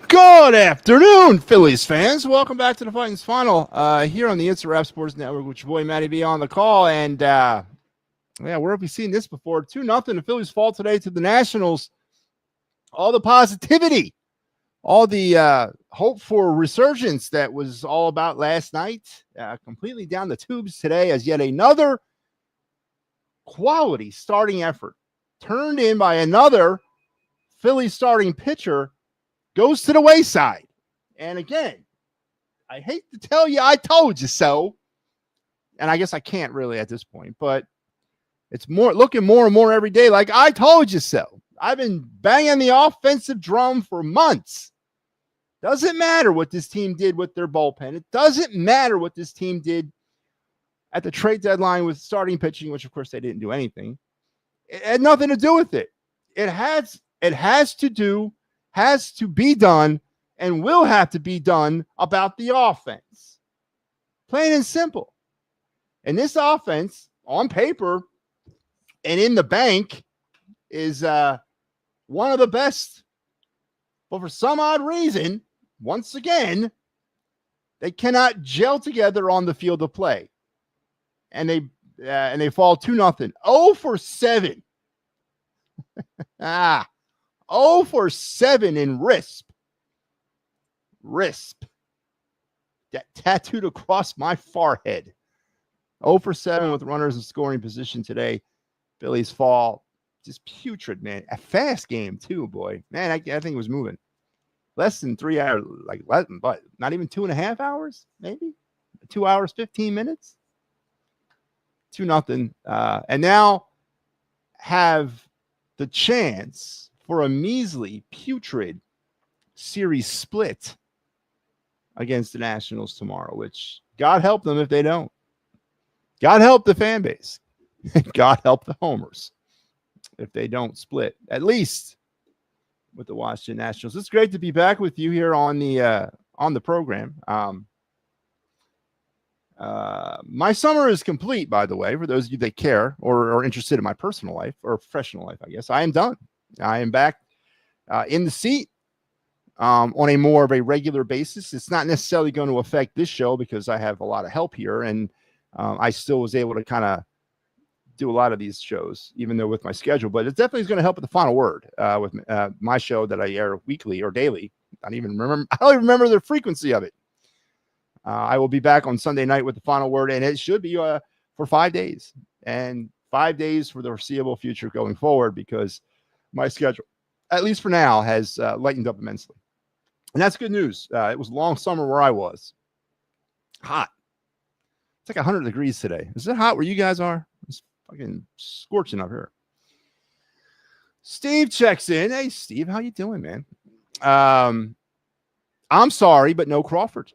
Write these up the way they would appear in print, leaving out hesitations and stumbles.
Good afternoon, Phillies fans. Welcome back to the Fightings Final here on the Instant Rap Sports Network with your boy Matty B on the call. And where have we seen this before? 2-0. The Phillies fall today to the Nationals. All the positivity, all the hope for resurgence that was all about last night, completely down the tubes today as yet another quality starting effort turned in by another Phillies starting pitcher goes to the wayside. And again, I hate to tell you, I told you so. And I guess I can't really at this point, but it's looking more and more every day like I told you so. I've been banging the offensive drum for months. Doesn't matter what this team did with their bullpen. It doesn't matter what this team did at the trade deadline with starting pitching, which of course they didn't do anything. It had nothing to do with it. It has to be done and will have to be done about the offense. Plain and simple. And this offense, on paper and in the bank, is one of the best. But for some odd reason, once again, they cannot gel together on the field of play. And they fall 2-0. 0 for 7. 0 for 7 in RISP. RISP. That tattooed across my forehead. 0 for 7 with runners in scoring position today. Phillies fall. Just putrid, man. A fast game, too, boy. Man, I think it was moving. Less than 3 hours, but not even 2.5 hours, maybe? 2 hours, 15 minutes? 2-0. And now have the chance for a measly, putrid series split against the Nationals tomorrow, which God help them if they don't. God help the fan base. God help the homers if they don't split, at least with the Washington Nationals. It's great to be back with you here on the program. My summer is complete, by the way, for those of you that care or are interested in my personal life or professional life, I guess. I am done. I am back in the seat on a more of a regular basis. It's not necessarily going to affect this show because I have a lot of help here, and I still was able to kind of do a lot of these shows, even though with my schedule. But it definitely is going to help with the final word with my show that I air weekly or daily. I don't even remember the frequency of it. I will be back on Sunday night with the final word, and it should be for 5 days, and 5 days for the foreseeable future going forward because my schedule, at least for now, has lightened up immensely. And that's good news. It was a long summer where I was. Hot. It's like 100 degrees today. Is it hot where you guys are? It's fucking scorching up here. Steve checks in. Hey, Steve, how you doing, man? I'm sorry, but no Crawford.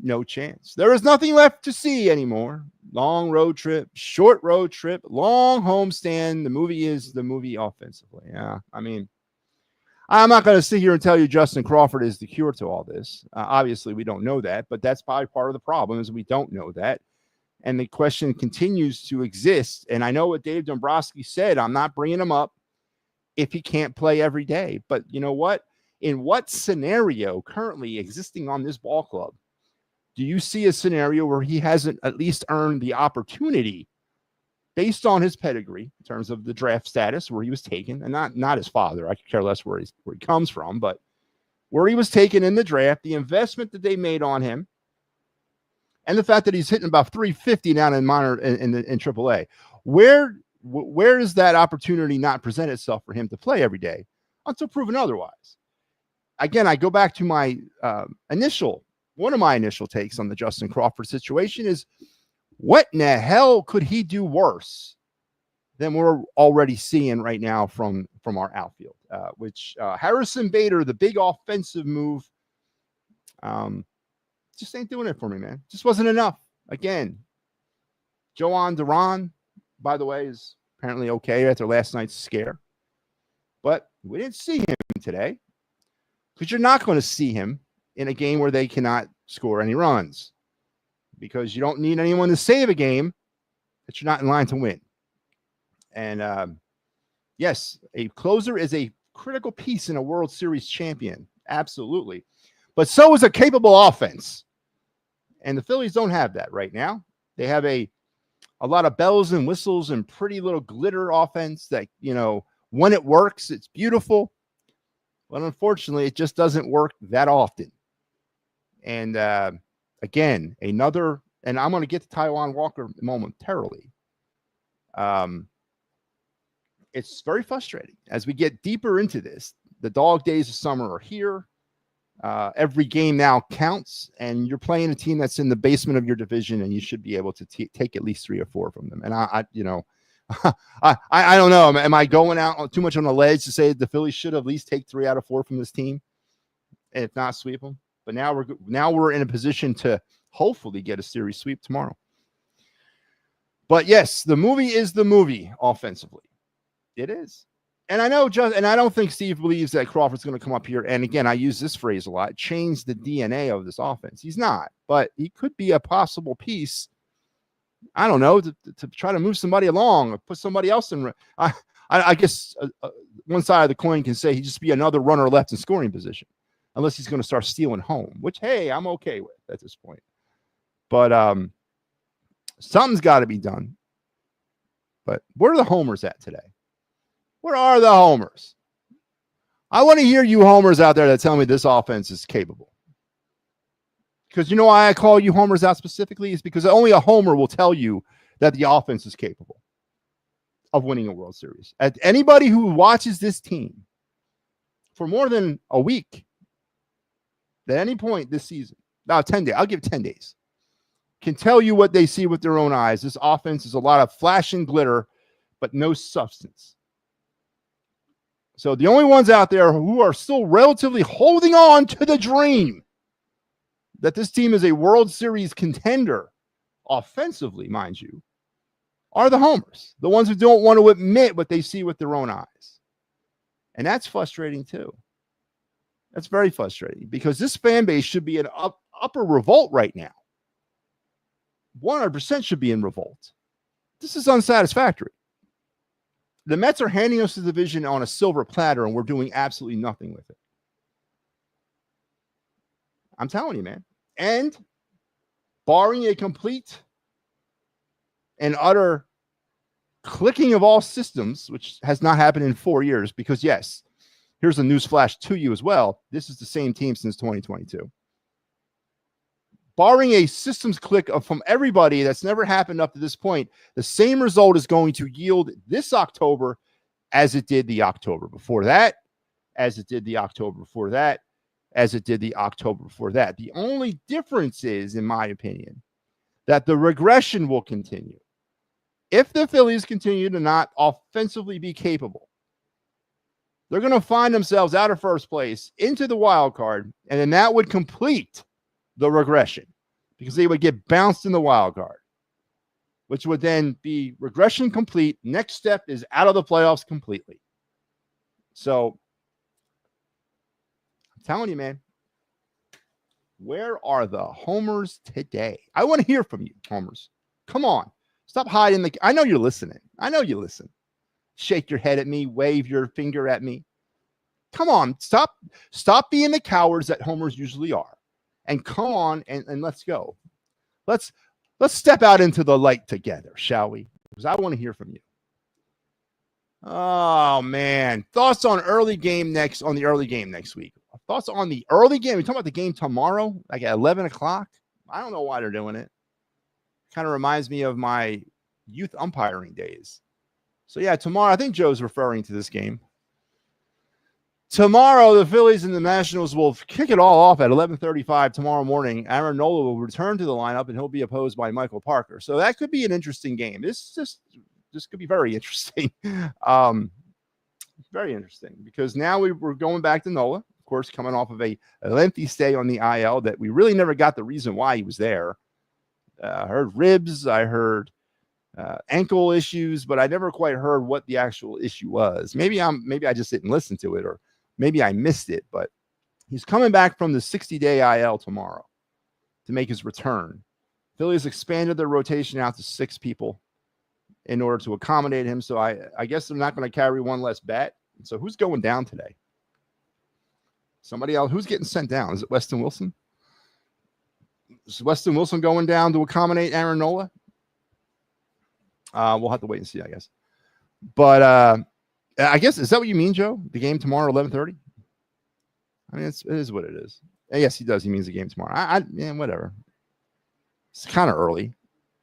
No chance. There is nothing left to see anymore. Long road trip, short road trip, long homestand. The movie is the movie offensively. Yeah, I mean, I'm not going to sit here and tell you Justin Crawford is the cure to all this. Obviously, we don't know that, but that's probably part of the problem is we don't know that. And the question continues to exist. And I know what Dave Dombrowski said. I'm not bringing him up if he can't play every day. But you know what? In what scenario currently existing on this ball club do you see a scenario where he hasn't at least earned the opportunity based on his pedigree in terms of the draft status where he was taken, and not his father? I could care less where he comes from, but where he was taken in the draft, the investment that they made on him, and the fact that he's hitting about 350 down in AAA. Where does that opportunity not present itself for him to play every day until proven otherwise? Again, I go back to my one of my initial takes on the Justin Crawford situation is what in the hell could he do worse than we're already seeing right now from our outfield, which Harrison Bader, the big offensive move, just ain't doing it for me, man. Just wasn't enough. Again, Joan Duran, by the way, is apparently okay after last night's scare. But we didn't see him today because you're not going to see him in a game where they cannot score any runs because you don't need anyone to save a game that you're not in line to win. And yes, a closer is a critical piece in a World Series champion. Absolutely. But so is a capable offense. And the Phillies don't have that right now. They have a lot of bells and whistles and pretty little glitter offense that, when it works, it's beautiful. But unfortunately, it just doesn't work that often. And again, and I'm going to get to Taijuan Walker momentarily. It's very frustrating as we get deeper into this. The dog days of summer are here. Every game now counts, and you're playing a team that's in the basement of your division, and you should be able to take at least 3 or 4 from them. And I I don't know. Am I going out too much on the ledge to say that the Phillies should at least take 3 out of 4 from this team, and if not, sweep them? But now we're in a position to hopefully get a series sweep tomorrow. But yes, the movie is the movie offensively. It is. And I don't think Steve believes that Crawford's going to come up here. And again, I use this phrase a lot, change the DNA of this offense. He's not, but he could be a possible piece. I don't know, to try to move somebody along or put somebody else in. I guess one side of the coin can say he'd just be another runner left in scoring position, unless he's going to start stealing home, which, hey, I'm okay with at this point. But something's got to be done. But where are the homers at today? Where are the homers? I want to hear you homers out there that tell me this offense is capable. Because you know why I call you homers out specifically? Is because only a homer will tell you that the offense is capable of winning a World Series. Anybody who watches this team for more than a week, at any point this season, now 10 days, I'll give 10 days, can tell you what they see with their own eyes. This offense is a lot of flash and glitter, but no substance. So the only ones out there who are still relatively holding on to the dream that this team is a World Series contender, offensively, mind you, are the homers, the ones who don't want to admit what they see with their own eyes. And that's frustrating too. That's very frustrating because this fan base should be in upper revolt right now. 100% should be in revolt. This is unsatisfactory. The Mets are handing us the division on a silver platter, and we're doing absolutely nothing with it. I'm telling you, man. And barring a complete and utter clicking of all systems, which has not happened in 4 years, because, yes, here's a news flash to you as well. This is the same team since 2022. Barring a systems click from everybody that's never happened up to this point, the same result is going to yield this October as it did the October before that, as it did the October before that, as it did the October before that. The only difference is, in my opinion, that the regression will continue. If the Phillies continue to not offensively be capable, they're going to find themselves out of first place into the wild card, and then that would complete the regression because they would get bounced in the wild card, which would then be regression complete. Next step is out of the playoffs completely. So I'm telling you, man, where are the homers today? I want to hear from you, homers. Come on. Stop hiding. I know you're listening. I know you listen. Shake your head at me. Wave your finger at me. Come on. Stop being the cowards that homers usually are. And come on and let's go. Let's step out into the light together, shall we? Because I want to hear from you. Oh man, thoughts on the early game next week? Thoughts on the early game? We're talking about the game tomorrow, like at 11 o'clock. I don't know why they're doing it. Kind of reminds me of my youth umpiring days. So yeah, tomorrow. I think Joe's referring to this game. Tomorrow, the Phillies and the Nationals will kick it all off at 11:35 tomorrow morning. Aaron Nola will return to the lineup, and he'll be opposed by Michael Parker. So that could be an interesting game. This could be very interesting. Very interesting because now we're going back to Nola, of course, coming off of a lengthy stay on the IL that we really never got the reason why he was there. I heard ribs, I heard ankle issues, but I never quite heard what the actual issue was. Maybe I just didn't listen to it, or maybe I missed it, but he's coming back from the 60-day IL tomorrow to make his return. Phillies expanded their rotation out to 6 people in order to accommodate him. So I guess they're not going to carry one less bat. So who's going down today? Somebody else. Who's getting sent down? Is it Weston Wilson? Is Weston Wilson going down to accommodate Aaron Nola? We'll have to wait and see, I guess. But I guess, is that what you mean, Joe? The game tomorrow, 11:30? I mean, it is what it is. Yes, he does. He means the game tomorrow. Whatever. It's kind of early.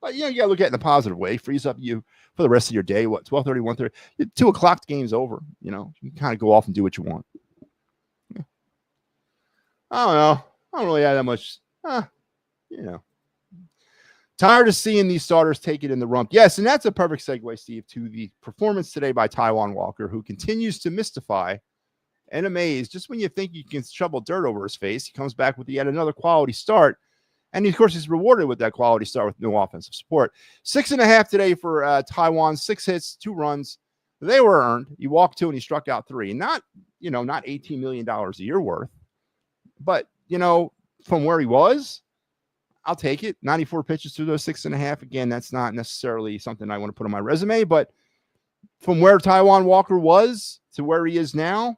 But, you got to look at it in a positive way. Frees up you for the rest of your day. What, 12:30, 1:30? 2 o'clock, the game's over. You can kind of go off and do what you want. Yeah. I don't know. I don't really have that much. Tired of seeing these starters take it in the rump. Yes, and that's a perfect segue, Steve, to the performance today by Taijuan Walker, who continues to mystify and amaze. Just when you think you can shovel dirt over his face, he comes back with yet another quality start. And, of course, he's rewarded with that quality start with no offensive support. 6.5 today for Taijuan, 6 hits, 2 runs. They were earned. He walked 2 and he struck out 3. Not $18 million a year worth. But, from where he was, I'll take it. 94 pitches through those 6.5. Again, that's not necessarily something I want to put on my resume, but from where Taijuan Walker was to where he is now,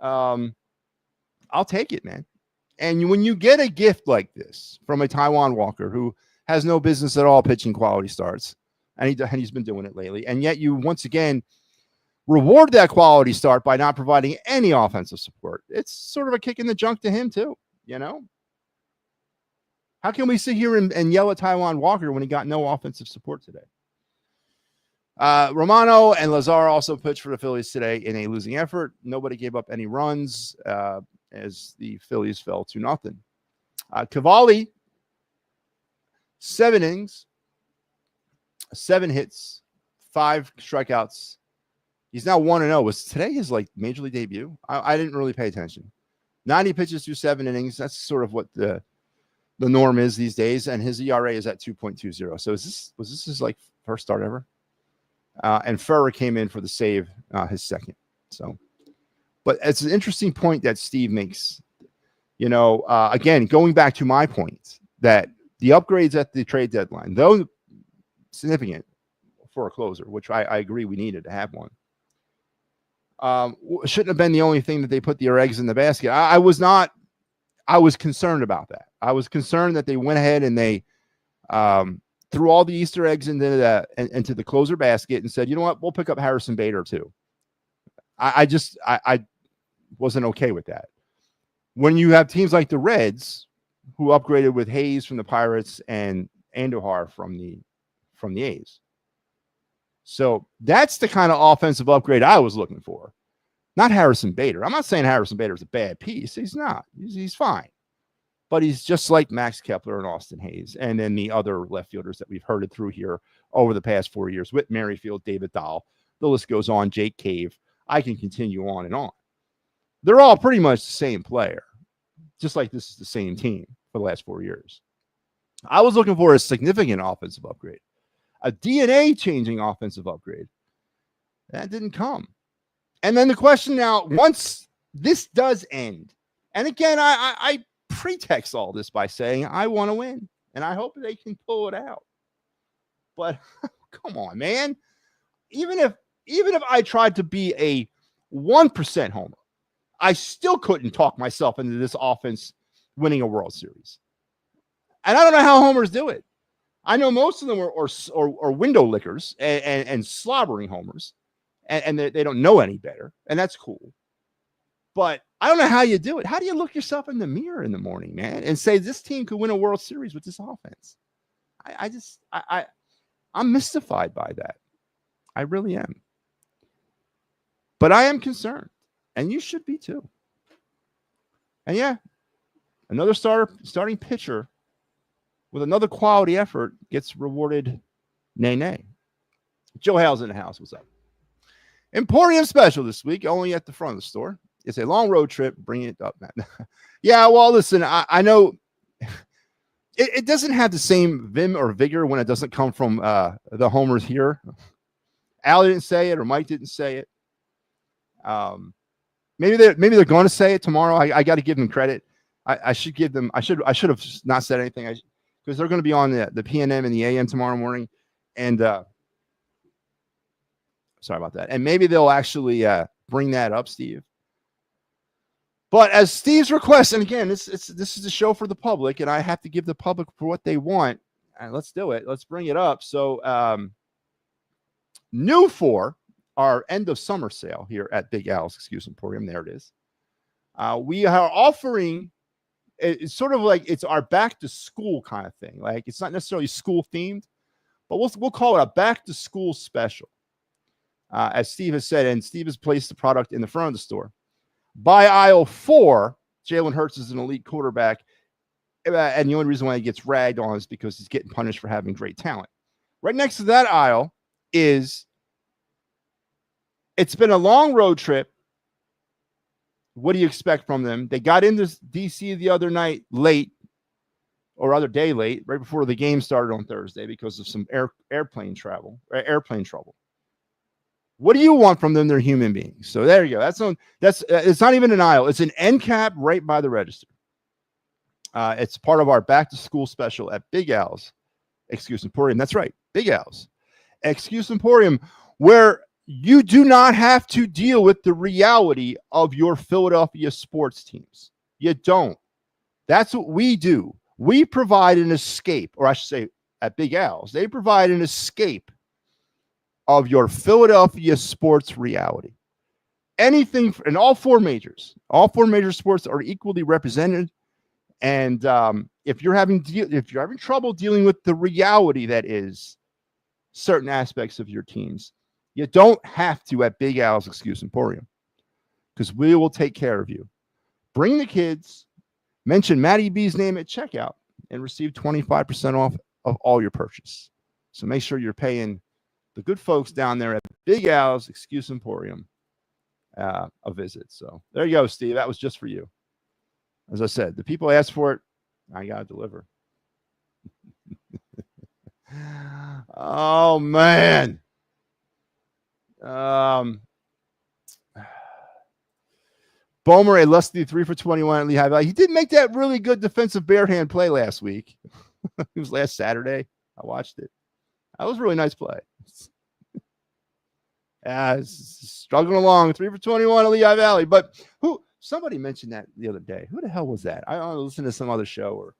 I'll take it, man. And when you get a gift like this from a Taijuan Walker who has no business at all pitching quality starts, and he's been doing it lately, and yet you once again reward that quality start by not providing any offensive support, it's sort of a kick in the junk to him too, How can we sit here and yell at Taijuan Walker when he got no offensive support today? Romano and Lazar also pitched for the Phillies today in a losing effort. Nobody gave up any runs as the Phillies fell 2-0. Cavalli, 7 innings, 7 hits, 5 strikeouts. He's now 1-0. Was today his major league debut? I didn't really pay attention. 90 pitches through 7 innings. That's sort of what the norm is these days, and his ERA is at 2.20. So was this his first start ever? And Ferrer came in for the save, his second. So, but it's an interesting point that Steve makes. Again, going back to my point that the upgrades at the trade deadline, though significant for a closer, which I agree we needed to have one, shouldn't have been the only thing that they put their eggs in the basket. I was concerned about that. I was concerned that they went ahead and they threw all the Easter eggs into the closer basket and said, you know what, we'll pick up Harrison Bader too. I wasn't okay with that. When you have teams like the Reds, who upgraded with Hayes from the Pirates and Andujar from the A's. So that's the kind of offensive upgrade I was looking for. Not Harrison Bader. I'm not saying Harrison Bader is a bad piece. He's not. He's fine. But he's just like Max Kepler and Austin Hayes and then the other left fielders that we've herded through here over the past 4 years. Whit Merrifield, David Dahl. The list goes on. Jake Cave. I can continue on and on. They're all pretty much the same player. Just like this is the same team for the last 4 years. I was looking for a significant offensive upgrade. A DNA-changing offensive upgrade. That didn't come. And then the question now, once this does end, and again, I pretext all this by saying I want to win, and I hope they can pull it out. But come on, man. Even if I tried to be a 1% homer, I still couldn't talk myself into this offense winning a World Series. And I don't know how homers do it. I know most of them are window lickers and slobbering homers, and they don't know any better, and that's cool. But I don't know how you do it. How do you look yourself in the mirror in the morning, man, and say this team could win a World Series with this offense? I'm mystified by that. I really am. But I am concerned, and you should be too. And yeah, another starting pitcher with another quality effort gets rewarded. Nay. Joe Hale's in the house. What's up? Emporium special this week, only at the front of the store. It's a long road trip. Bring it up, man. Yeah, well, listen, I know it doesn't have the same vim or vigor when it doesn't come from the homers here. Allie didn't say it, or Mike didn't say it. Maybe they're going to say it tomorrow. I got to give them credit. I should give them. I should have not said anything. Because they're going to be on the PNM and the AM tomorrow morning, and sorry about that. And maybe they'll actually bring that up, Steve. But as Steve's request, and again, this is a show for the public, and I have to give the public for what they want. And let's do it. Let's bring it up. So, new for our end of summer sale here at Big Al's Excuse Emporium. There it is. We are offering. It's sort of like it's our back to school kind of thing. Like it's not necessarily school themed, but we'll call it a back to school special, as Steve has said, and Steve has placed the product in the front of the store. By aisle 4, Jalen Hurts is an elite quarterback, and the only reason why he gets ragged on is because he's getting punished for having great talent. Right next to that aisle is, it's been a long road trip. What do you expect from them? They got into D.C. the other night late, or other day late, right before the game started on Thursday because of some airplane trouble. What do you want from them? They're human beings. So there you go. It's not even an aisle. It's an end cap right by the register. It's part of our back to school special at Big Al's Excuse Emporium. That's right, Big Al's Excuse Emporium, where you do not have to deal with the reality of your Philadelphia sports teams. You don't. That's what we do. We provide an escape, or I should say, at Big Al's, they provide an escape of your Philadelphia sports reality. Anything in all four major sports are equally represented. And if you're having trouble dealing with the reality that is certain aspects of your teams, you don't have to at Big Al's Excuse Emporium, because we will take care of you. Bring the kids, mention Matty B's name at checkout, and receive 25% off of all your purchase. So make sure you're paying the good folks down there at Big Al's Excuse Emporium a visit. So there you go, Steve. That was just for you. As I said, the people asked for it. I got to deliver. Oh, man. Bomer, a lusty 3 for 21 at Lehigh Valley. He did make that really good defensive bare hand play last week. It was last Saturday. I watched it. That was a really nice play. Struggling along, 3 for 21 at Lehigh Valley. But somebody mentioned that the other day. Who the hell was that? I don't know, listen to some other show, or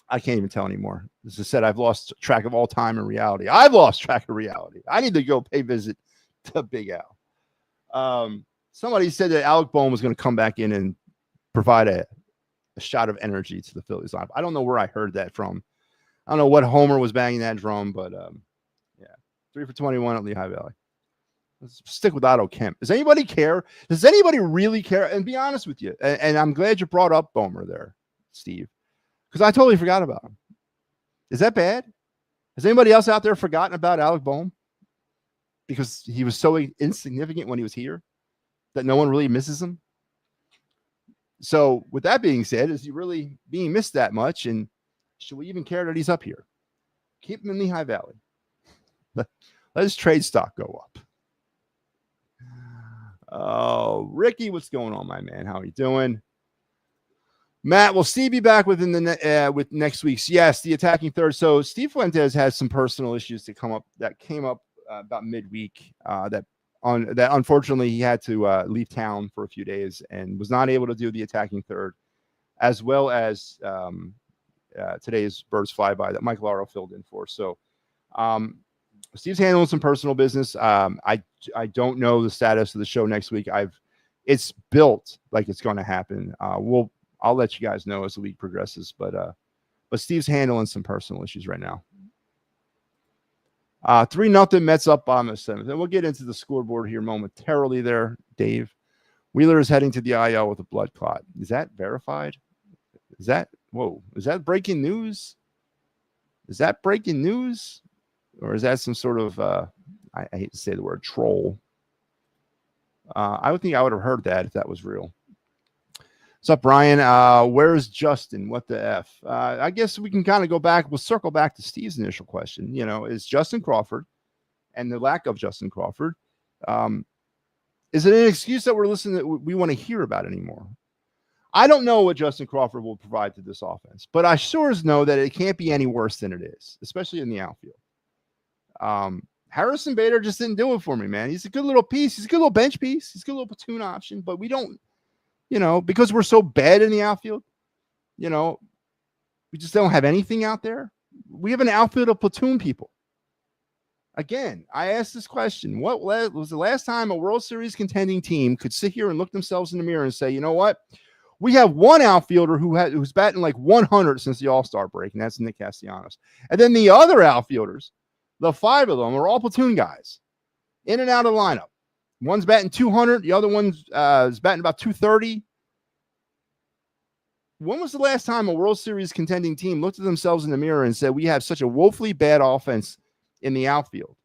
I can't even tell anymore. As I said, I've lost track of all time and reality. I've lost track of reality. I need to go pay visit to Big Al. Somebody said that Alec Bohm was going to come back in and provide a shot of energy to the Phillies. I don't know where I heard that from. I don't know what homer was banging that drum, but yeah, 3 for 21 at Lehigh Valley. Let's stick with Otto Kemp. Does anybody care? Does anybody really care? And be honest with you. And I'm glad you brought up Bomer there, Steve, because I totally forgot about him. Is that bad? Has anybody else out there forgotten about Alec Bohm because he was so insignificant when he was here that no one really misses him? So with that being said, is he really being missed that much? And should we even care that he's up here? Keep him in Lehigh Valley. Let his trade stock go up. Oh, Ricky, what's going on, my man? How are you doing? Matt, will Steve be back within with next week's? Yes, the attacking third. So Steve Fuentes has some personal issues that came up about midweek. That unfortunately he had to leave town for a few days and was not able to do the attacking third, as well as today's Birds Flyby that Mike Lauro filled in for. So Steve's handling some personal business. I don't know the status of the show next week. It's built like it's going to happen. I'll let you guys know as the week progresses, but Steve's handling some personal issues right now. 3-0 Mets up on the 7th. And we'll get into the scoreboard here momentarily there, Dave. Wheeler is heading to the IL with a blood clot. Is that verified? Is that breaking news? Is that breaking news? Or is that some sort of, I hate to say the word, troll? I would think I would have heard that if that was real. What's up, Brian? Where's Justin? What the F? I guess we can kind of go back. We'll circle back to Steve's initial question. Is Justin Crawford and the lack of Justin Crawford, is it an excuse that we want to hear about anymore? I don't know what Justin Crawford will provide to this offense, but I sure as know that it can't be any worse than it is, especially in the outfield. Harrison Bader just didn't do it for me, man. He's a good little piece. He's a good little bench piece. He's a good little platoon option, but we don't because we're so bad in the outfield, we just don't have anything out there. We have an outfield of platoon people. Again, I asked this question. What was the last time a World Series contending team could sit here and look themselves in the mirror and say, you know what? We have one outfielder who's batting like 100 since the All-Star break, and that's Nick Castellanos. And then the other outfielders, the 5 of them, are all platoon guys, in and out of the lineup. One's batting 200. The other one's is batting about 230. When was the last time a World Series contending team looked at themselves in the mirror and said, we have such a woefully bad offense in the outfield,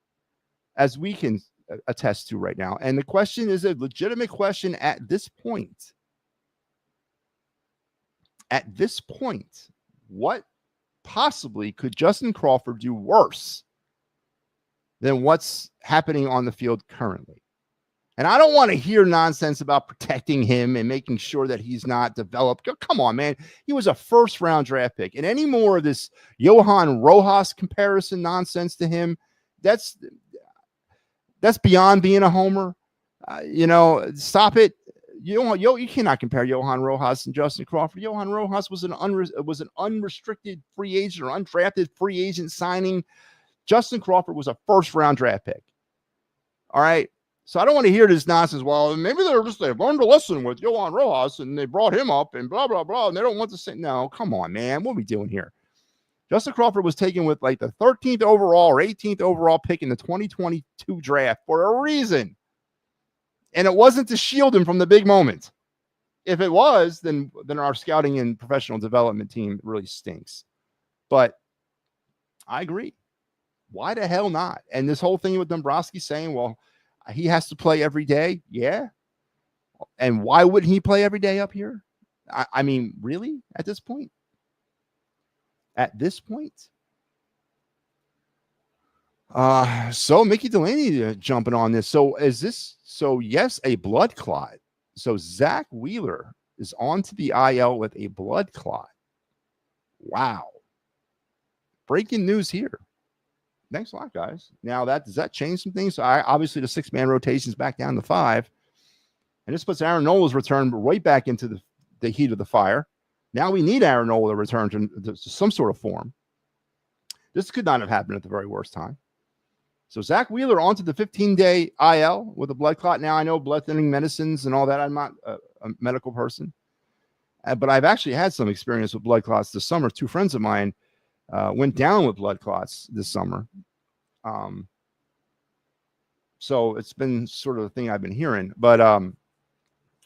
as we can attest to right now? And the question is a legitimate question at this point. At this point, what possibly could Justin Crawford do worse than what's happening on the field currently? And I don't want to hear nonsense about protecting him and making sure that he's not developed. Come on, man. He was a first-round draft pick. And any more of this Johan Rojas comparison nonsense to him, that's beyond being a homer. Stop it. You cannot compare Johan Rojas and Justin Crawford. Johan Rojas was an unrestricted free agent or undrafted free agent signing. Justin Crawford was a first-round draft pick. All right? So I don't want to hear this nonsense. Well, maybe they've learned a lesson with Johan Rojas and they brought him up and blah, blah, blah. And they don't want to say, no, come on, man. What are we doing here? Justin Crawford was taken with like the 13th overall or 18th overall pick in the 2022 draft for a reason. And it wasn't to shield him from the big moment. If it was, then our scouting and professional development team really stinks. But I agree. Why the hell not? And this whole thing with Dombrowski saying, well, he has to play every day. Yeah. And why wouldn't he play every day up here? I mean, really? At this point? So Mickey Delaney jumping on this. So yes, a blood clot. So Zach Wheeler is onto the IL with a blood clot. Wow. Breaking news here. Thanks a lot, guys. Now, does that change some things? So obviously, the 6-man rotation is back down to 5. And this puts Aaron Nola's return right back into the heat of the fire. Now we need Aaron Nola to return to some sort of form. This could not have happened at the very worst time. So Zach Wheeler onto the 15-day IL with a blood clot. Now, I know blood thinning medicines and all that. I'm not a medical person. But I've actually had some experience with blood clots this summer. 2 friends of mine went down with blood clots this summer. So it's been sort of the thing I've been hearing. But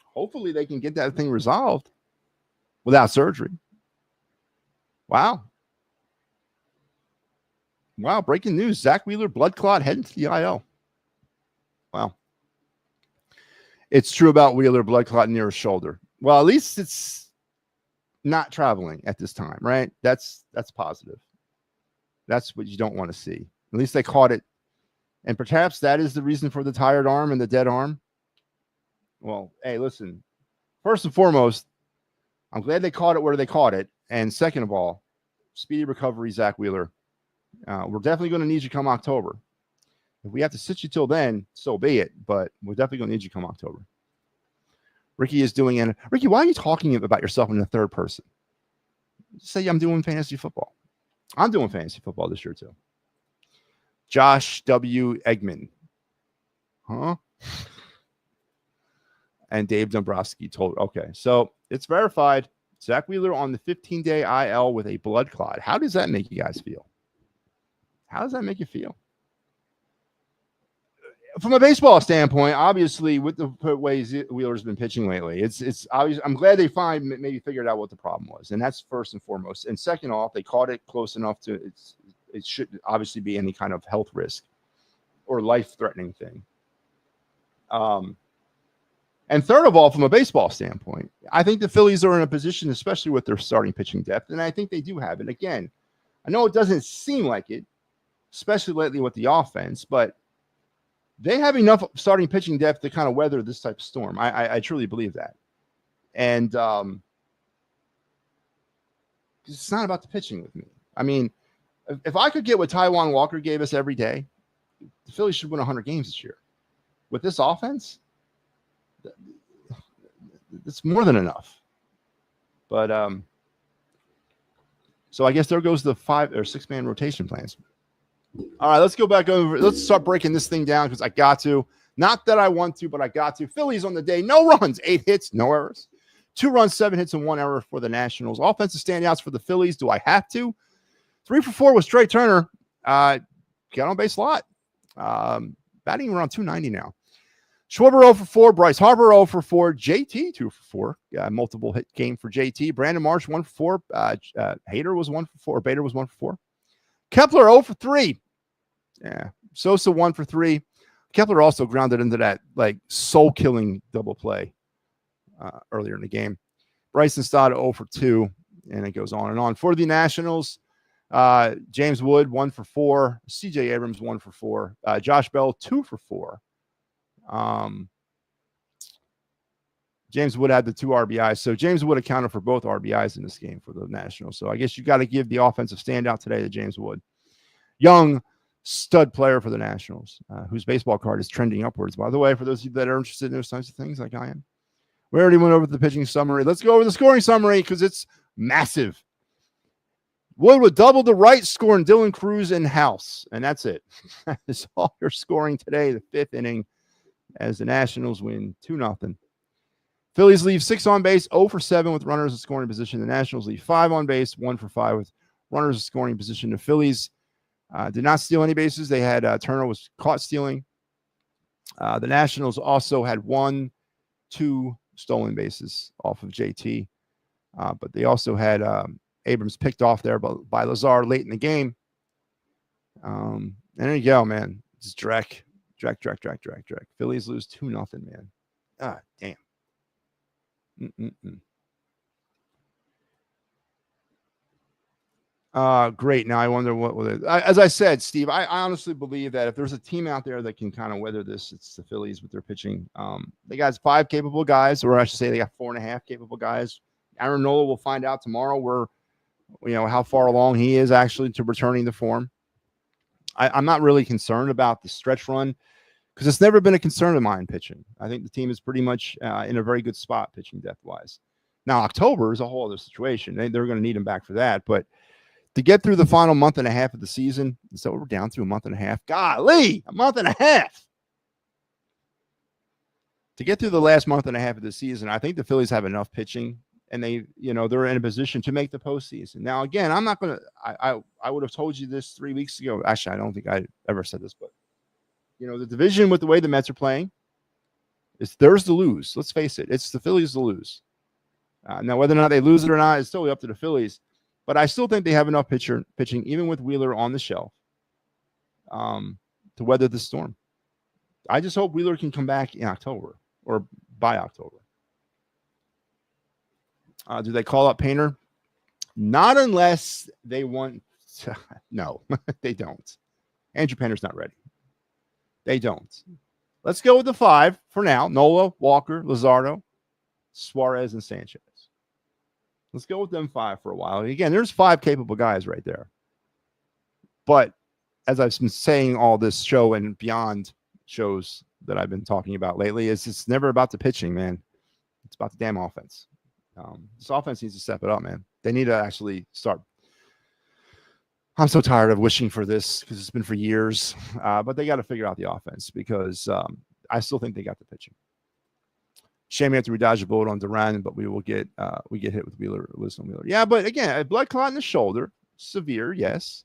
hopefully they can get that thing resolved without surgery. Wow. Breaking news. Zach Wheeler, blood clot, heading to the IL. Wow. It's true about Wheeler, blood clot near his shoulder. Well, at least it's not traveling at this time, right? That's positive. That's what you don't want to see. At least they caught it. And perhaps that is the reason for the tired arm and the dead arm. Well, hey, listen. First and foremost, I'm glad they caught it where they caught it. And second of all, speedy recovery, Zach Wheeler. We're definitely going to need you come October. If we have to sit you till then, so be it. But we're definitely going to need you come October. Ricky is doing it. Ricky, why are you talking about yourself in the third person? Say I'm doing fantasy football. I'm doing fantasy football this year too. Josh W. Eggman. Huh? And Dave Dombrowski told, okay, so it's verified. Zach Wheeler on the 15-day IL with a blood clot. How does that make you guys feel? How does that make you feel? From a baseball standpoint, obviously, with the ways Wheeler's been pitching lately, it's obvious. I'm glad they maybe figured out what the problem was, and that's first and foremost. And second off, they caught it close enough to it shouldn't obviously be any kind of health risk or life-threatening thing. And third of all, from a baseball standpoint, I think the Phillies are in a position, especially with their starting pitching depth, and I think they do have it. Again, I know it doesn't seem like it, especially lately with the offense, but they have enough starting pitching depth to kind of weather this type of storm. I truly believe that. And it's not about the pitching with me. I mean, if I could get what Taijuan Walker gave us every day, the Phillies should win 100 games this year. With this offense, it's more than enough. But so I guess there goes the 5 or 6 man rotation plans. All right, let's go back over. Let's start breaking this thing down because I got to. Not that I want to, but I got to. Phillies on the day, no runs, 8 hits, no errors. 2 runs, 7 hits, and 1 error for the Nationals. Offensive standouts for the Phillies. Do I have to? 3 for 4 was Trey Turner. Got on base a lot. Batting around 290 now. Schwarber 0 for 4. Bryce Harper 0 for 4. JT 2 for 4. Multiple hit game for JT. Brandon Marsh 1 for 4. Hader was 1 for 4. Bader was 1 for 4. Kepler 0 for 3. Yeah. Sosa 1 for 3. Kepler also grounded into that like soul-killing double play earlier in the game. Bryson Stott 0 for 2, and it goes on and on. For the Nationals, James Wood 1 for 4. CJ Abrams 1 for 4. Josh Bell 2 for 4. James Wood had the 2 RBIs. So James Wood accounted for both RBIs in this game for the Nationals. So I guess you got to give the offensive standout today to James Wood. Young stud player for the Nationals, whose baseball card is trending upwards, by the way, for those of you that are interested in those types of things like I am. We already went over the pitching summary. Let's go over the scoring summary because it's massive. Wood would double the right, scoring Dylan Cruz and House. And that's it. That is all your scoring today, the 5th inning, as the Nationals win 2-0. Phillies leave 6 on base, 0 for 7 with runners in scoring position. The Nationals leave 5 on base, 1 for 5 with runners in scoring position. The Phillies did not steal any bases. They had Turner was caught stealing. The Nationals also had 1, 2 stolen bases off of JT. But they also had Abrams picked off there by Lazar late in the game. And there you go, man. It's Drek. Phillies lose 2-0, man. Ah, damn. Great. Now I wonder what will it. As I said, Steve, I honestly believe that if there's a team out there that can kind of weather this, it's the Phillies with their pitching. They got 5 capable guys, or I should say they got 4.5 capable guys. Aaron Nola will find out tomorrow how far along he is actually to returning to form. I'm not really concerned about the stretch run because it's never been a concern of mine pitching. I think the team is pretty much in a very good spot pitching depth-wise. Now, October is a whole other situation. They're going to need him back for that. But to get through the final month and a half of the season, so we're down to a month and a half. Golly, a month and a half. To get through the last month and a half of the season, I think the Phillies have enough pitching, and they're in a position to make the postseason. Now, again, I'm not going to – I would have told you this 3 weeks ago. Actually, I don't think I ever said this, but the division with the way the Mets are playing is theirs to lose. Let's face it. It's the Phillies to lose. Now, whether or not they lose it or not is totally up to the Phillies. But I still think they have enough pitching, even with Wheeler on the shelf, to weather the storm. I just hope Wheeler can come back in October or by October. Do they call up Painter? Not unless they want to. No, they don't. Andrew Painter's not ready. They don't. Let's go with the 5 for now. Nola, Walker, Luzardo, Suarez, and Sanchez. Let's go with them 5 for a while. Again, there's 5 capable guys right there. But as I've been saying all this show and beyond shows that I've been talking about lately, it's never about the pitching, man. It's about the damn offense. This offense needs to step it up, man. They need to actually start. I'm so tired of wishing for this because it's been for years. But they got to figure out the offense because I still think they got the pitching. Shame we have to redodge a bullet on Duran, but we get hit with Wheeler. Yeah, but again, a blood clot in the shoulder, severe, yes,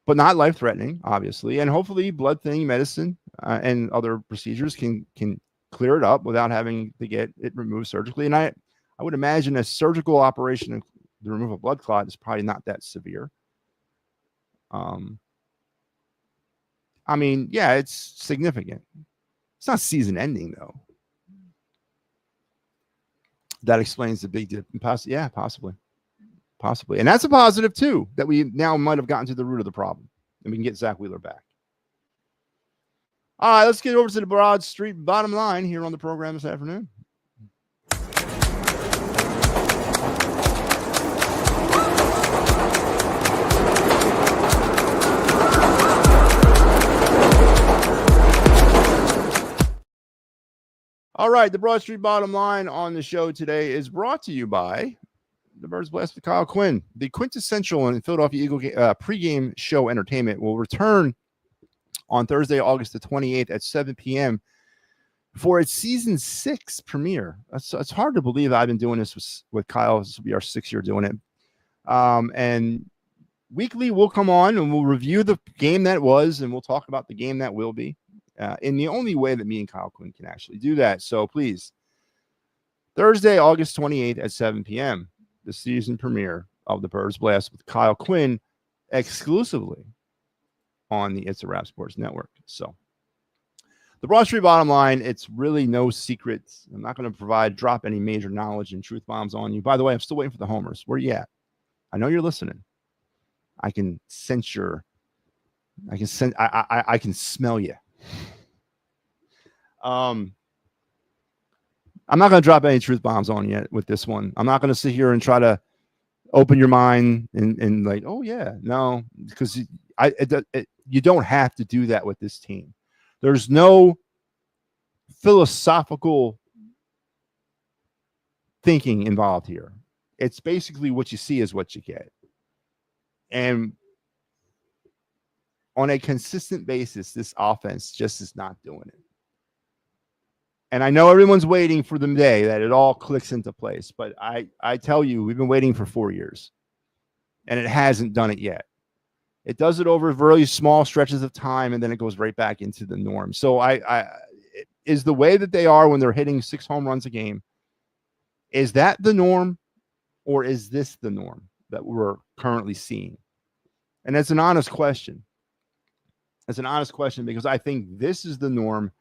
but not life-threatening, obviously. And hopefully, blood thinning medicine and other procedures can clear it up without having to get it removed surgically. And I would imagine a surgical operation to remove a blood clot is probably not that severe. I mean, yeah, it's significant. It's not season-ending though. That explains the big dip. Yeah, possibly. And that's a positive, too, that we now might have gotten to the root of the problem. And we can get Zach Wheeler back. All right, let's get over to the Broad Street bottom line here on the program this afternoon. All All right, the Broad Street Bottom Line on the show today is brought to you by the Birds Blast with Kyle Quinn. The quintessential and Philadelphia Eagle pregame show entertainment will return on Thursday, August the 28th at 7 p.m. for its season 6 premiere. It's hard to believe I've been doing this with Kyle. This will be our 6th year doing it. And weekly we'll come on and we'll review the game that was, and we'll talk about the game that will be in the only way that me and Kyle Quinn can actually do that. So please, Thursday, August 28th at 7 p.m., the season premiere of the Birds Blast with Kyle Quinn exclusively on the It's a Wrap Sports Network. So the Broad Street Bottom Line, it's really no secrets. I'm not going to drop any major knowledge and truth bombs on you. By the way, I'm still waiting for the homers. Where are you at? I know you're listening. I can sense I can smell you. I'm not going to drop any truth bombs on you with this one. I'm not going to sit here and try to open your mind and like, oh yeah, no, because you don't have to do that with this team. There's no philosophical thinking involved here. It's basically what you see is what you get. And on a consistent basis, this offense just is not doing it. And I know everyone's waiting for the day that it all clicks into place, but I tell you, we've been waiting for 4 years, and it hasn't done it yet. It does it over very small stretches of time, and then it goes right back into the norm. So is the way that they are when they're hitting 6 home runs a game, is that the norm, or is this the norm that we're currently seeing? And it's an honest question. It's an honest question because I think this is the norm.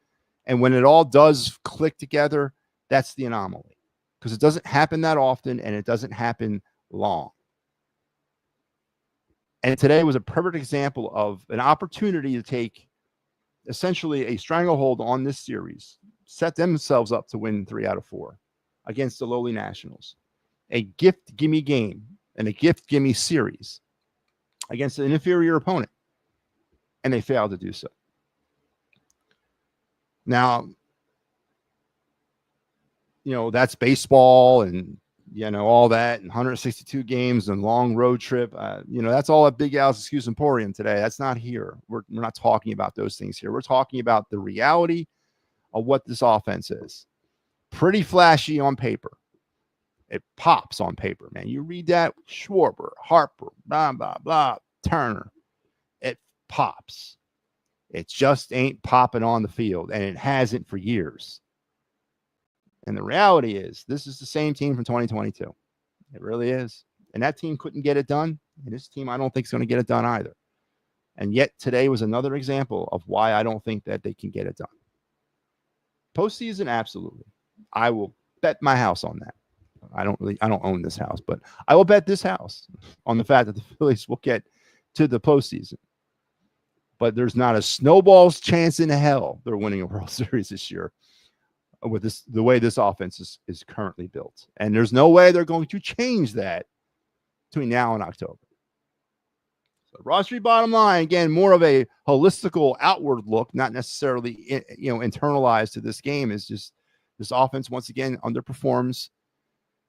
And when it all does click together, that's the anomaly because it doesn't happen that often and it doesn't happen long. And today was a perfect example of an opportunity to take essentially a stranglehold on this series, set themselves up to win 3 out of 4 against the lowly Nationals. A gift gimme game and a gift gimme series against an inferior opponent. And they failed to do so. Now, that's baseball and, all that and 162 games and long road trip. That's all at Big Al's Excuse Emporium today. That's not here. We're not talking about those things here. We're talking about the reality of what this offense is. Pretty flashy on paper. It pops on paper, man. You read that, Schwarber, Harper, blah, blah, blah, Turner. It pops. It just ain't popping on the field, and it hasn't for years. And the reality is, this is the same team from 2022. It really is. And that team couldn't get it done. And this team, I don't think, is going to get it done either. And yet today was another example of why I don't think that they can get it done. Postseason, absolutely. I will bet my house on that. I don't own this house, but I will bet this house on the fact that the Phillies will get to the postseason. But there's not a snowball's chance in hell they're winning a World Series this year with the way this offense is currently built. And there's no way they're going to change that between now and October. So Broad Street Bottom Line, again, more of a holistical outward look, not necessarily internalized to this game, is just this offense once again underperforms.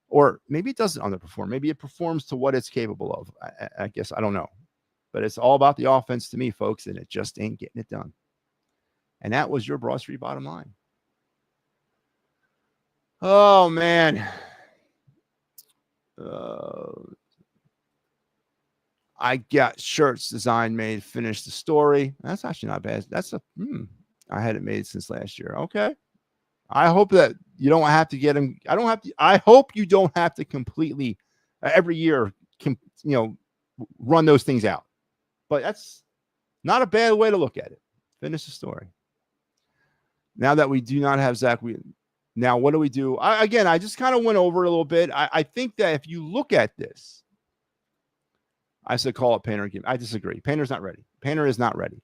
Or maybe it doesn't underperform. Maybe it performs to what it's capable of. I guess I don't know. But it's all about the offense to me, folks, and it just ain't getting it done. And that was your Broad Street Bottom Line. Oh, man. I got shirts designed, made, finished the story. That's actually not bad. I had it made since last year. Okay. I hope that you don't have to get them. I hope you don't have to completely every year, run those things out. But that's not a bad way to look at it. Finish the story. Now that we do not have Zach Wheeler, now what do we do? I just kind of went over it a little bit. I think that if you look at this, I said call it Painter. I disagree. Painter's not ready. Painter is not ready.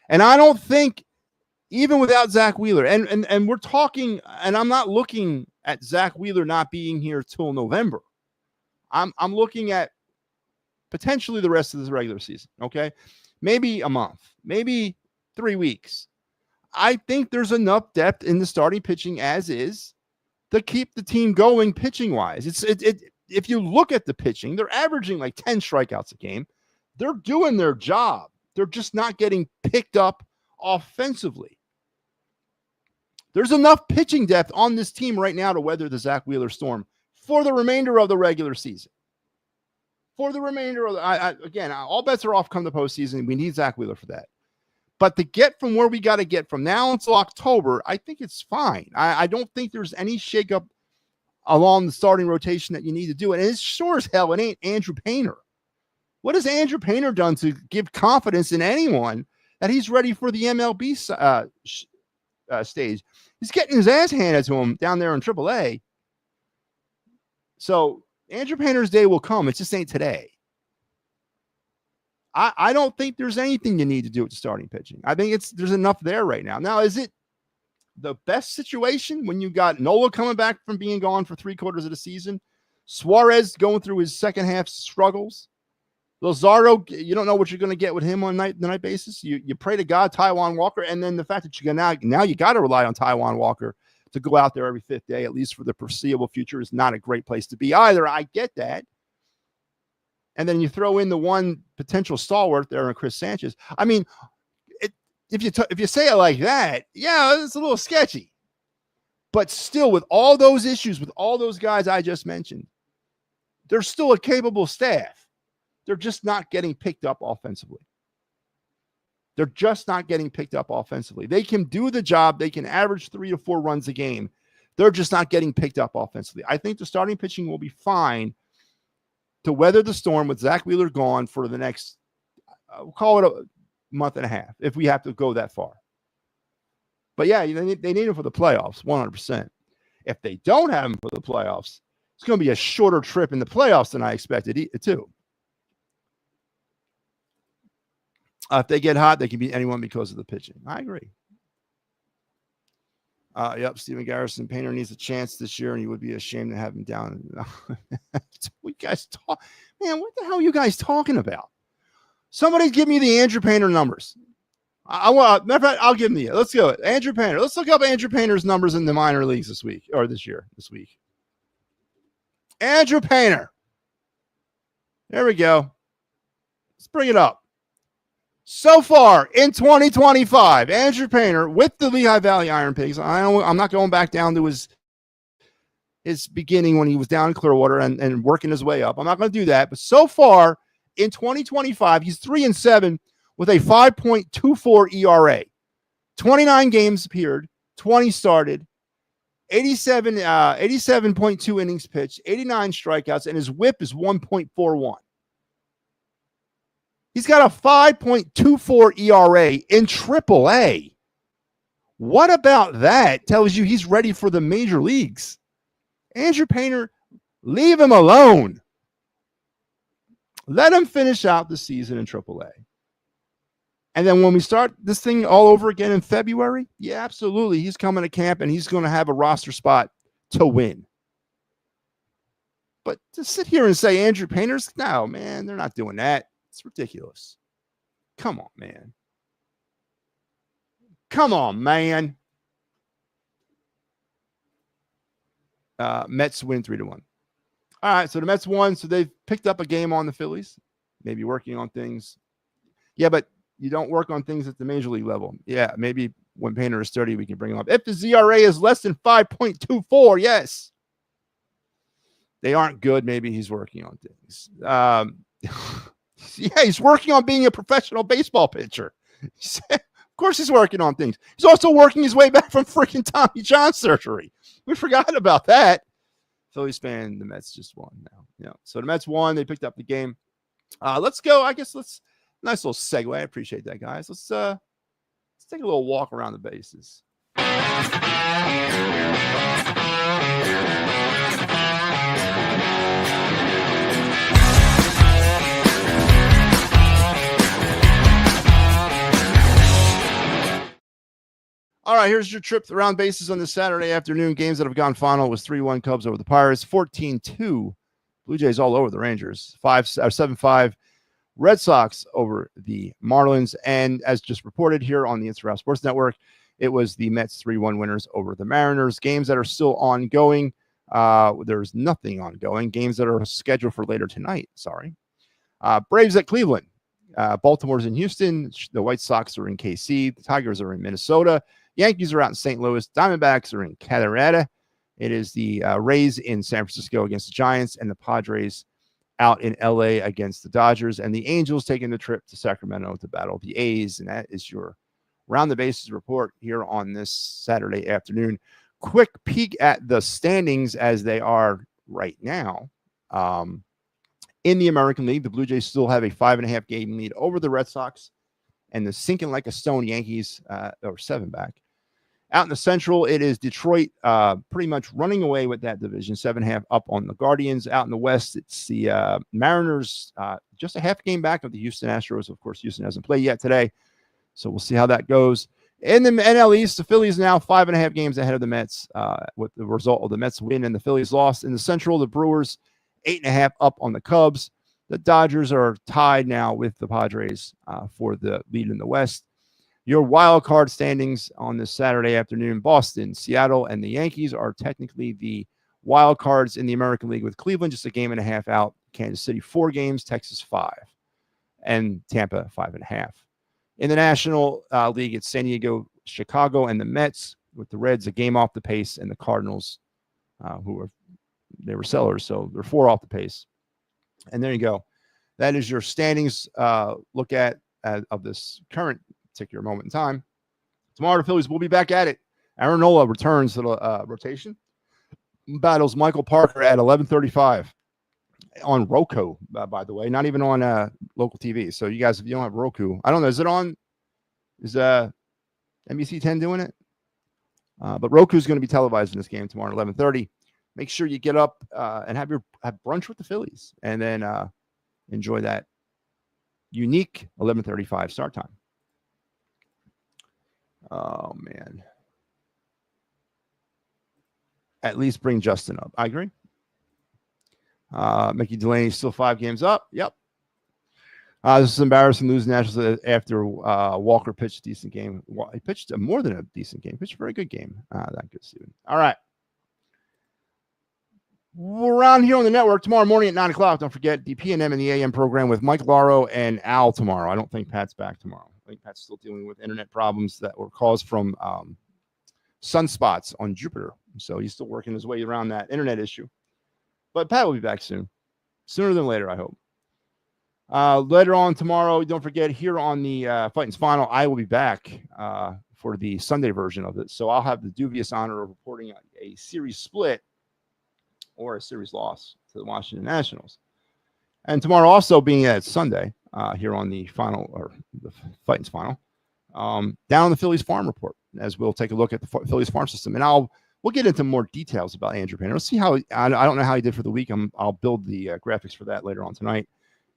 And I don't think, even without Zach Wheeler, and we're talking, and I'm not looking at Zach Wheeler not being here till November. I'm looking at potentially the rest of this regular season, okay? Maybe a month, maybe 3 weeks. I think there's enough depth in the starting pitching as is to keep the team going pitching wise. If you look at the pitching, they're averaging like 10 strikeouts a game. They're doing their job. They're just not getting picked up offensively. There's enough pitching depth on this team right now to weather the Zach Wheeler storm for the remainder of the regular season. For the remainder of again, all bets are off come the postseason. We need Zach Wheeler for that. But to get from where we got to get from now until October, I think it's fine. I don't think there's any shakeup along the starting rotation that you need to do. And it's sure as hell, it ain't Andrew Painter. What has Andrew Painter done to give confidence in anyone that he's ready for the MLB stage? He's getting his ass handed to him down there in AAA. So Andrew Painter's day will come. It just ain't today. I don't think there's anything you need to do with the starting pitching. I think there's enough there right now. Now, is it the best situation when you got Nola coming back from being gone for 3/4 of the season? Suarez going through his second half struggles. Luzardo, you don't know what you're going to get with him on the night basis. You pray to God, Taijuan Walker, and then the fact that you now you got to rely on Taijuan Walker to go out there every fifth day, at least for the foreseeable future, is not a great place to be either. I get that. And then you throw in the one potential stalwart there in Chris Sanchez. I mean, if you say it like that, yeah, it's a little sketchy. But still, with all those issues, with all those guys I just mentioned, they're still a capable staff. They're just not getting picked up offensively. They're just not getting picked up offensively. They can do the job. They can average 3 to 4 runs a game. They're just not getting picked up offensively. I think the starting pitching will be fine to weather the storm with Zach Wheeler gone for the next, we'll call it a month and a half, if we have to go that far. But yeah, they need him for the playoffs, 100%. If they don't have him for the playoffs, it's going to be a shorter trip in the playoffs than I expected too. If they get hot, they can beat anyone because of the pitching. I agree. Yep, Steven Garrison, Painter needs a chance this year, and he would be ashamed to have him down. What guys talk, man? What the hell are you guys talking about? Somebody give me the Andrew Painter numbers. Matter of fact, I'll give them to you. Let's go. Andrew Painter. Let's look up Andrew Painter's numbers in the minor leagues this week or this week. Andrew Painter. There we go. Let's bring it up. So far in 2025, Andrew Painter with the Lehigh Valley Iron Pigs. I'm not going back down to his beginning when he was down in Clearwater and working his way up. I'm not going to do that. But so far in 2025, he's 3-7 with a 5.24 ERA. 29 games appeared, 20 started, 87.2 innings pitched, 89 strikeouts, and his whip is 1.41. He's got a 5.24 ERA in AAA. What about that tells you he's ready for the major leagues? Andrew Painter, leave him alone. Let him finish out the season in AAA. And then when we start this thing all over again in February, yeah, absolutely. He's coming to camp and he's going to have a roster spot to win. But to sit here and say Andrew Painter's, no, man, they're not doing that. It's ridiculous. Come on, man. Come on, man. Mets win 3-1. All right, so the Mets won. So they've picked up a game on the Phillies. Maybe working on things. Yeah, but you don't work on things at the major league level. Yeah, maybe when Painter is 30, we can bring him up. If the ZRA is less than 5.24, yes. They aren't good. Maybe he's working on things. Yeah, he's working on being a professional baseball pitcher. Of course he's working on things. He's also working his way back from freaking Tommy John surgery. We forgot about that. Phillies fan, the Mets just won now. Yeah. So the Mets won. They picked up the game. Let's go. I guess nice little segue. I appreciate that, guys. Let's take a little walk around the bases. All right, here's your trip around bases on this Saturday afternoon. Games that have gone final. It was 3-1 Cubs over the Pirates, 14-2 Blue Jays all over the Rangers, 7-5 Red Sox over the Marlins. And as just reported here on the Instagram Sports Network, It was the Mets 3-1 winners over the Mariners. Games that are still ongoing. There's nothing ongoing. Games that are scheduled for later tonight. Sorry. Braves at Cleveland. Baltimore's in Houston. The White Sox are in KC. The Tigers are in Minnesota. Yankees are out in St. Louis. Diamondbacks are in Colorado. It is the Rays in San Francisco against the Giants, and the Padres out in LA against the Dodgers, and the Angels taking the trip to Sacramento to battle the A's. And that is your round the bases report here on this Saturday afternoon. Quick peek at the standings as they are right now. In the American League, the Blue Jays still have a 5.5 game lead over the Red Sox, and the sinking like a stone Yankees are 7 back. Out in the Central, it is Detroit pretty much running away with that division, 7.5 up on the Guardians. Out in the West, it's the Mariners just a half game back of the Houston Astros. Of course, Houston hasn't played yet today, so we'll see how that goes. In the NL East, the Phillies now 5.5 games ahead of the Mets with the result of the Mets win and the Phillies lost. In the Central, the Brewers 8.5 up on the Cubs. The Dodgers are tied now with the Padres for the lead in the West. Your wild card standings on this Saturday afternoon: Boston, Seattle, and the Yankees are technically the wild cards in the American League, with Cleveland just a game and a half out, Kansas City 4 games, Texas 5, and Tampa 5.5. In the National League, it's San Diego, Chicago, and the Mets, with the Reds a game off the pace, and the Cardinals, they were sellers, so they're 4 off the pace. And there you go. That is your standings look at of this current particular moment in time. Tomorrow, the Phillies will be back at it. Aaron Nola returns to the rotation. Battles Michael Parker at 11:35 on Roku, by the way, not even on local TV. So you guys, if you don't have Roku, I don't know, is it on? Is NBC 10 doing it? But Roku's going to be televising this game tomorrow at 11:30. Make sure you get up and have brunch with the Phillies, and then enjoy that unique 11:35 start time. Oh, man. At least bring Justin up. I agree. Mickey Delaney still 5 games up. Yep. This is embarrassing. Losing Nationals after Walker pitched a decent game. He pitched more than a decent game. Pitched a very good game. That good, Steven. All right. We're around here on the network tomorrow morning at 9 o'clock. Don't forget the PM and the AM program with Mike Laro and Al tomorrow. I don't think Pat's back tomorrow. I think Pat's still dealing with internet problems that were caused from sunspots on Jupiter. So he's still working his way around that internet issue. But Pat will be back soon. Sooner than later, I hope. Later on tomorrow, don't forget, here on the Fighting's Final, I will be back for the Sunday version of it. So I'll have the dubious honor of reporting a series split or a series loss to the Washington Nationals. And tomorrow also being at Sunday here on the final, or the Fighting's Final, down on the Phillies farm report, as we'll take a look at the Phillies farm system. And we'll get into more details about Andrew Painter. We'll see how, I don't know how he did for the week. I'll build the graphics for that later on tonight,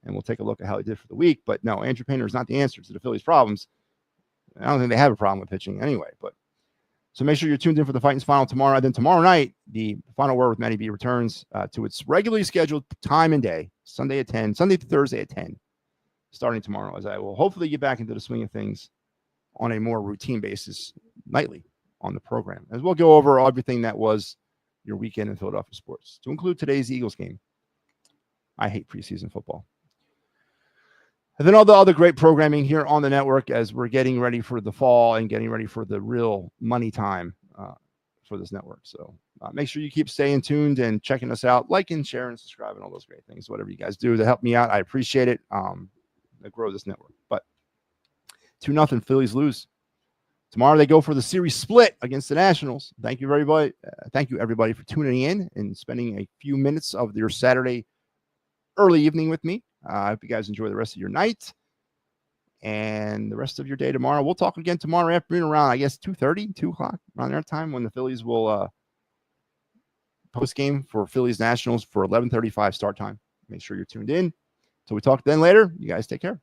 and we'll take a look at how he did for the week. But no, Andrew Painter is not the answer to the Phillies' problems. I don't think they have a problem with pitching anyway. But so make sure you're tuned in for the Fighting's Final tomorrow. And then tomorrow night, the Final Word with Matty B returns to its regularly scheduled time and day, Sunday at 10, Sunday to Thursday at 10, starting tomorrow, as I will hopefully get back into the swing of things on a more routine basis nightly on the program, as we'll go over everything that was your weekend in Philadelphia sports, to include today's Eagles game. I hate preseason football. And then all the other great programming here on the network as we're getting ready for the fall and getting ready for the real money time for this network. So make sure you keep staying tuned and checking us out, liking, sharing, subscribing, all those great things, whatever you guys do to help me out. I appreciate it. To grow this network. But 2-0 Phillies lose. Tomorrow they go for the series split against the Nationals. Thank you, everybody. Thank you, everybody, for tuning in and spending a few minutes of your Saturday early evening with me. I hope you guys enjoy the rest of your night and the rest of your day tomorrow. We'll talk again tomorrow afternoon around, I guess, 2:30, 2 o'clock, around that time, when the Phillies will post game for Phillies Nationals for 11:35 start time. Make sure you're tuned in. Till we talk then later, you guys take care.